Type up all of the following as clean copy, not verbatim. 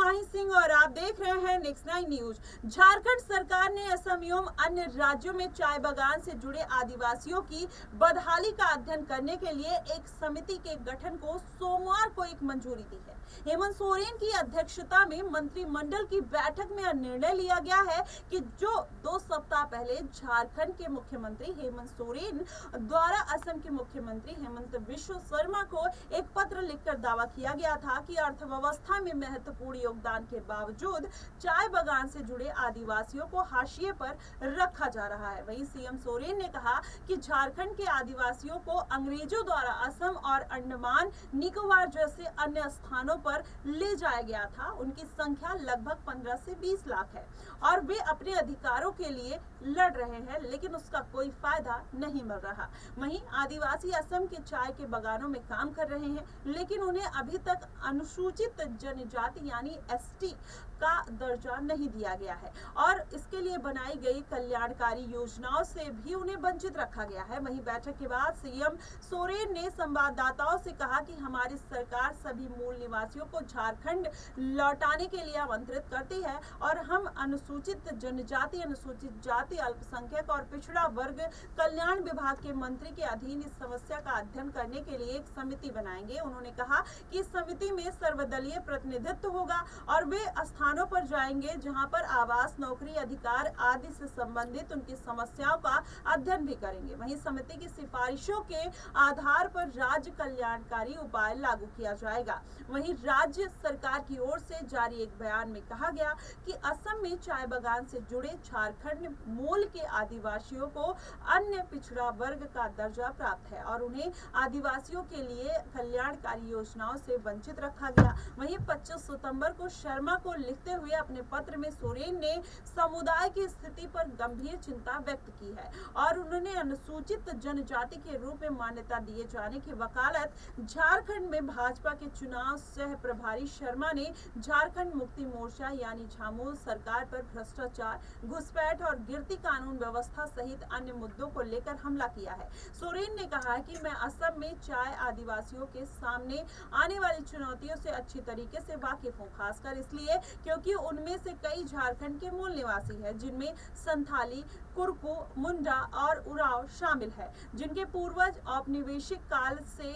माही सिंह और आप देख रहे हैं नेक्स्ट 9 न्यूज। झारखंड सरकार ने असम एवं अन्य राज्यों में चाय बागान से जुड़े आदिवासियों की बदहाली का अध्ययन करने के लिए एक समिति के गठन को सोमवार को एक मंजूरी दी है। हेमंत सोरेन की अध्यक्षता में मंत्रिमंडल की बैठक में निर्णय लिया गया है कि जो 2 सप्ताह पहले झारखंड के मुख्यमंत्री हेमंत सोरेन द्वारा असम के मुख्यमंत्री हेमंत बिस्वा शर्मा को एक पत्र लिखकर दावा किया गया था कि अर्थव्यवस्था में महत्वपूर्ण योगदान के बावजूद चाय बागान से जुड़े आदिवासियों को हाशिए पर रखा जा रहा है। वहीं सीएम सोरेन ने कहा कि झारखंड के आदिवासियों को अंग्रेजों द्वारा असम और अंडमान निकोबार जैसे अन्य स्थानों पर ले जाया गया था। उनकी संख्या लगभग 15 से 20 लाख है और वे अपने अधिकारों के लिए लड़ रहे हैं, लेकिन उसका कोई फायदा नहीं मिल रहा। वहीं आदिवासी असम के चाय के बागानों में काम कर रहे हैं, लेकिन उन्हें अभी तक अनुसूचित जनजाति यानी एसटी का दर्जा नहीं दिया गया है और इसके लिए बनाई गई कल्याणकारी योजनाओं से भी उन्हें वंचित रखा गया है। वहीं बैठक के बाद सीएम सोरेन ने संवाददाताओं से कहा कि हमारी सरकार सभी मूल निवासियों को झारखंड लौटाने के लिए आमंत्रित करती है और हम अनुसूचित जनजाति, अनुसूचित जाति, अल्पसंख्यक और पिछड़ा वर्ग कल्याण विभाग के मंत्री के अधीन इस समस्या का अध्ययन करने के लिए एक समिति बनाएंगे। उन्होंने कहा कि इस समिति में सर्वदलीय प्रतिनिधित्व होगा और वे स्थानों पर जाएंगे जहां पर आवास, नौकरी, अधिकार आदि से संबंधित उनकी समस्याओं का अध्ययन भी करेंगे। वहीं समिति की सिफारिशों के आधार पर राज्य कल्याणकारी उपाय लागू किया जाएगा। वहीं राज्य सरकार की ओर से जारी एक बयान में कहा गया कि असम में चाय बागान से जुड़े झारखंड मूल के आदिवासियों को अन्य पिछड़ा वर्ग का दर्जा प्राप्त है और उन्हें आदिवासियों के लिए कल्याणकारी योजनाओं से वंचित रखा गया। वहीं 25 सितंबर को शर्मा को लिखते हुए अपने पत्र में सोरेन ने समुदाय की स्थिति पर गंभीर चिंता व्यक्त की है और उन्होंने अनुसूचित जनजाति के रूप में मान्यता दिए जाने की वकालत झारखंड में भाजपा के चुनाव सह प्रभारी शर्मा ने झारखंड मुक्ति मोर्चा यानी झामुमो सरकार पर भ्रष्टाचार, घुसपैठ और गिरती कानून व्यवस्था सहित अन्य मुद्दों को लेकर हमला किया है। सोरेन ने कहा कि मैं असम में चाय आदिवासियों के सामने आने वाली चुनौतियों से अच्छी तरीके से वाकिफ हूँ, खासकर इसलिए क्योंकि उनमें से कई झारखंड के मूल निवासी हैं, जिनमें संथाली, कुरकू, मुंडा और उराव शामिल है, जिनके पूर्वज औपनिवेशिक काल से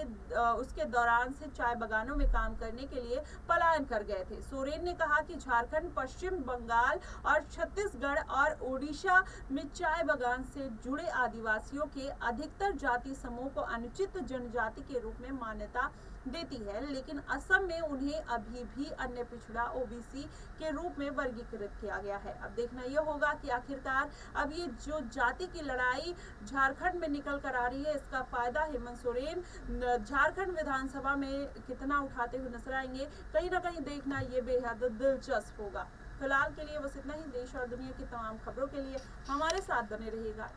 उसके दौरान से चाय बागानों में काम करने के लिए पलायन कर गए थे। सोरेन ने कहा कि झारखंड, पश्चिम बंगाल और छत्तीसगढ़ और ओडिशा में चाय बागान से जुड़े आदिवासियों के अधिकतर जाति समूह को अनुचित जनजाति के रूप में मान्यता देती है, लेकिन असम में उन्हें अभी भी अन्य पिछड़ा ओबीसी के रूप में वर्गीकृत किया गया है। अब देखना यह होगा कि आखिरकार अब ये जो जाति की लड़ाई झारखंड में निकल कर आ रही है, इसका फायदा हेमंत सोरेन झारखंड विधानसभा में कितना उठाते हुए नजर आएंगे, कहीं ना कहीं देखना ये बेहद दिलचस्प होगा। फिलहाल के लिए बस इतना ही। देश और दुनिया की तमाम खबरों के लिए हमारे साथ बने रहिएगा।